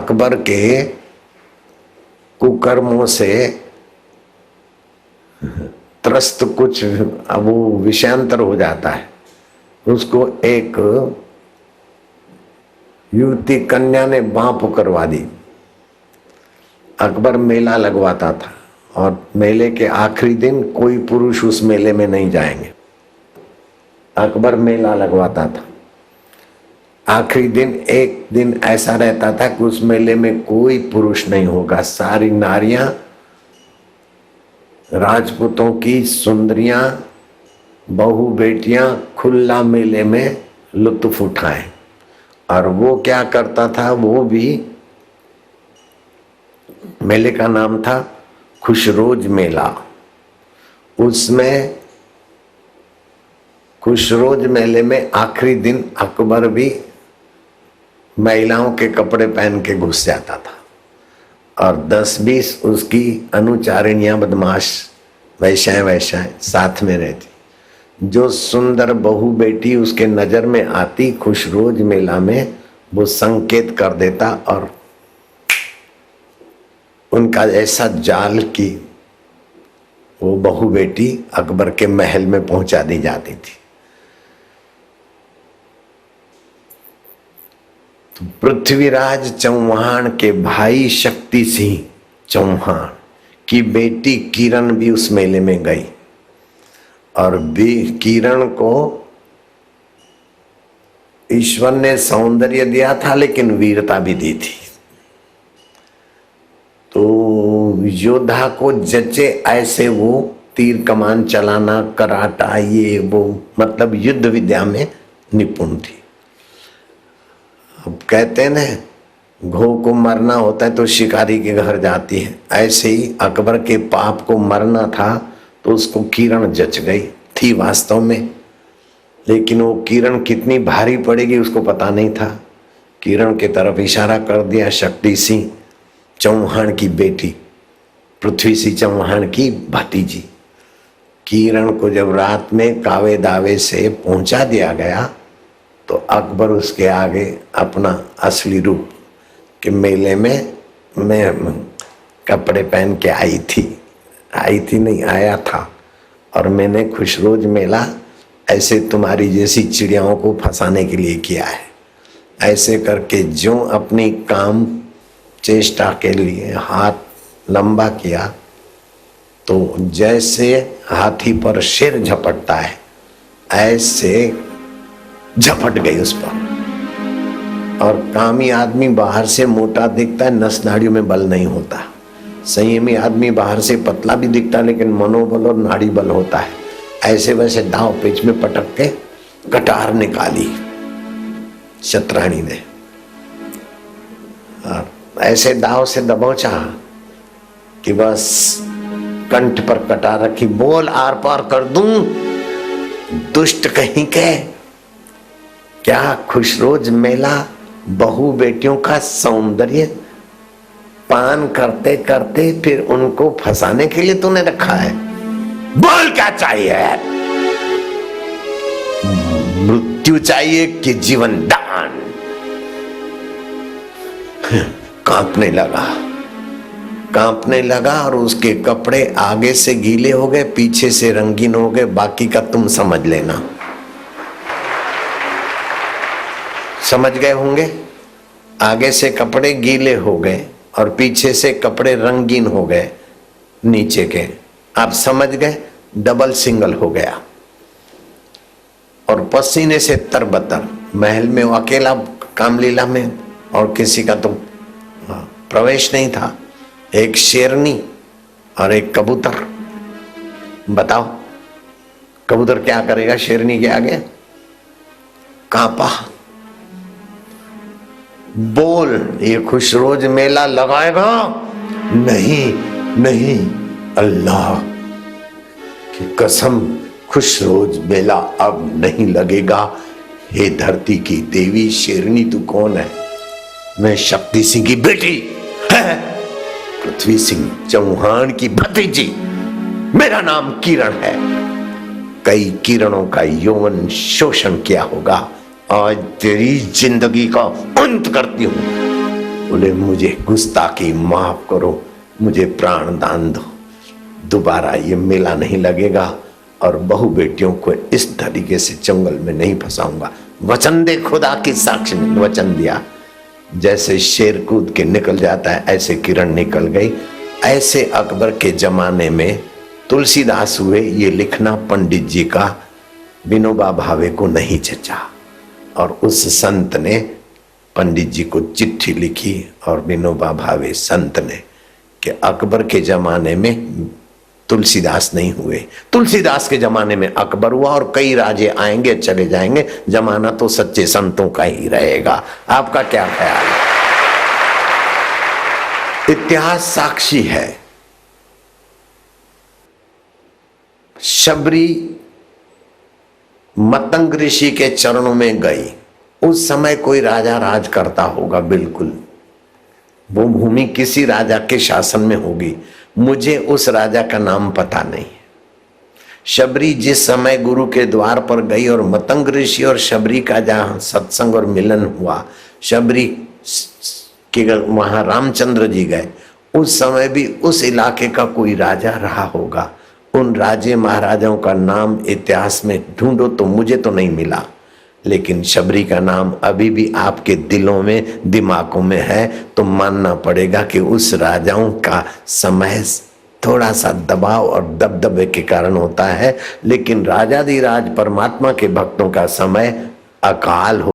अकबर के कुकर्मों से त्रस्त कुछ अब वो विषयांतर हो जाता है। उसको एक युवती कन्या ने बांप करवा दी। अकबर मेला लगवाता था और मेले के आखिरी दिन कोई पुरुष उस मेले में नहीं जाएंगे। अकबर मेला लगवाता था, आखिरी दिन एक दिन ऐसा रहता था कि उस मेले में कोई पुरुष नहीं होगा। सारी नारियां, राजपूतों की सुंदरियां, बहू बेटियां खुला मेले में लुत्फ उठाएं। और वो क्या करता था, वो भी मेले का नाम था खुशरोज मेला। उसमें खुशरोज मेले में आखिरी दिन अकबर भी महिलाओं के कपड़े पहन के घुस जाता था और 10-20 उसकी अनुचारिणियां, बदमाश वैश्याएं साथ में रहती। जो सुंदर बहू बेटी उसके नजर में आती, खुशरोज मेला में वो संकेत कर देता और उनका ऐसा जाल कि वो बहू बेटी अकबर के महल में पहुंचा दी जाती थी। तो पृथ्वीराज चौहान के भाई शक्ति सिंह चौहान की बेटी किरण भी उस मेले में गई और किरण को ईश्वर ने सौंदर्य दिया था लेकिन वीरता भी दी थी। तो योद्धा को जचे ऐसे वो तीर कमान चलाना, कराटा, ये वो, मतलब युद्ध विद्या में निपुण थी। अब कहते हैं ना, घों को मरना होता है तो शिकारी के घर जाती है, ऐसे ही अकबर के पाप को मरना था तो उसको किरण जच गई थी वास्तव में। लेकिन वो किरण कितनी भारी पड़ेगी उसको पता नहीं था। किरण के तरफ इशारा कर दिया शक्ति सिंह चौहान की बेटी, पृथ्वी सिंह चौहान की भतीजी। किरण को जब रात में कावे दावे से पहुंचा दिया गया तो अकबर उसके आगे अपना असली रूप के मेले में मैं कपड़े पहन के आई थी नहीं, आया था और मैंने खुशरोज मेला ऐसे तुम्हारी जैसी चिड़ियाओं को फंसाने के लिए किया है। ऐसे करके जो अपनी काम चेष्टा के लिए हाथ लंबा किया तो जैसे हाथी पर शेर झपटता है ऐसे झपट गई उस पर। और कामी आदमी बाहर से मोटा दिखता है, नस नाड़ियों में बल नहीं होता। संयमी आदमी बाहर से पतला भी दिखता है लेकिन मनोबल और नाड़ी बल होता है। ऐसे वैसे दाव पेच में पटक के कटार निकाली शतरानी ने और ऐसे दाव से दबोचा कि बस कंठ पर कटार रखी, बोल आर पार कर दूं दुष्ट कहीं के। क्या खुशरोज मेला बहू बेटियों का सौंदर्य पान करते करते फिर उनको फंसाने के लिए तूने रखा है? बोल क्या चाहिए? मृत्यु चाहिए कि जीवन दान? कांपने लगा और उसके कपड़े आगे से गीले हो गए, पीछे से रंगीन हो गए। बाकी का तुम समझ लेना। समझ गए होंगे? आगे से कपड़े गीले हो गए और पीछे से कपड़े रंगीन हो गए नीचे के। आप समझ गए? डबल सिंगल हो गया और पसीने से तरबतर। महल में वो अकेला कामलीला में और किसी का तो प्रवेश नहीं था। एक शेरनी और एक कबूतर। बताओ कबूतर क्या करेगा शेरनी के आगे? कांपा। बोल ये खुशरोज मेला लगाएगा? नहीं अल्लाह की कसम खुशरोज मेला अब नहीं लगेगा। हे धरती की देवी शेरनी तू कौन है? मैं शक्ति सिंह की बेटी है, पृथ्वी सिंह चौहान की भतीजी। मेरा नाम किरण है। कई किरणों का यौवन शोषण किया होगा। आज तेरी जिंदगी का अंत करती हूं। बोले मुझे गुस्ताखी माफ करो, मुझे प्राण दान दो, दोबारा ये मेला नहीं लगेगा और बहू बेटियों को इस तरीके से जंगल में नहीं फंसाऊंगा। वचन दे खुदा की साक्षी ने वचन दिया। जैसे शेर कूद के निकल जाता है ऐसे किरण निकल गई। ऐसे अकबर के जमाने में तुलसीदास हुए, ये लिखना पंडित जी का विनोबा भावे को नहीं जचा और उस संत ने पंडित जी को चिट्ठी लिखी और विनोबा भावे संत ने कि अकबर के जमाने में तुलसीदास नहीं हुए, तुलसीदास के जमाने में अकबर हुआ और कई राजे आएंगे चले जाएंगे, जमाना तो सच्चे संतों का ही रहेगा। आपका क्या ख्याल है? इतिहास साक्षी है। शबरी मतंग ऋषि के चरणों में गई। उस समय कोई राजा राज करता होगा, बिल्कुल वो भूमि किसी राजा के शासन में होगी, मुझे उस राजा का नाम पता नहीं। शबरी जिस समय गुरु के द्वार पर गई और मतंग ऋषि और शबरी का जहां सत्संग और मिलन हुआ, शबरी के वहां रामचंद्र जी गए, उस समय भी उस इलाके का कोई राजा रहा होगा। उन राजे महाराजाओं का नाम इतिहास में ढूंढो तो मुझे तो नहीं मिला, लेकिन शबरी का नाम अभी भी आपके दिलों में दिमागों में है, तो मानना पड़ेगा कि उस राजाओं का समय थोड़ा सा दबाव और दबदबे के कारण होता है, लेकिन राजाधिराज परमात्मा के भक्तों का समय अकाल हो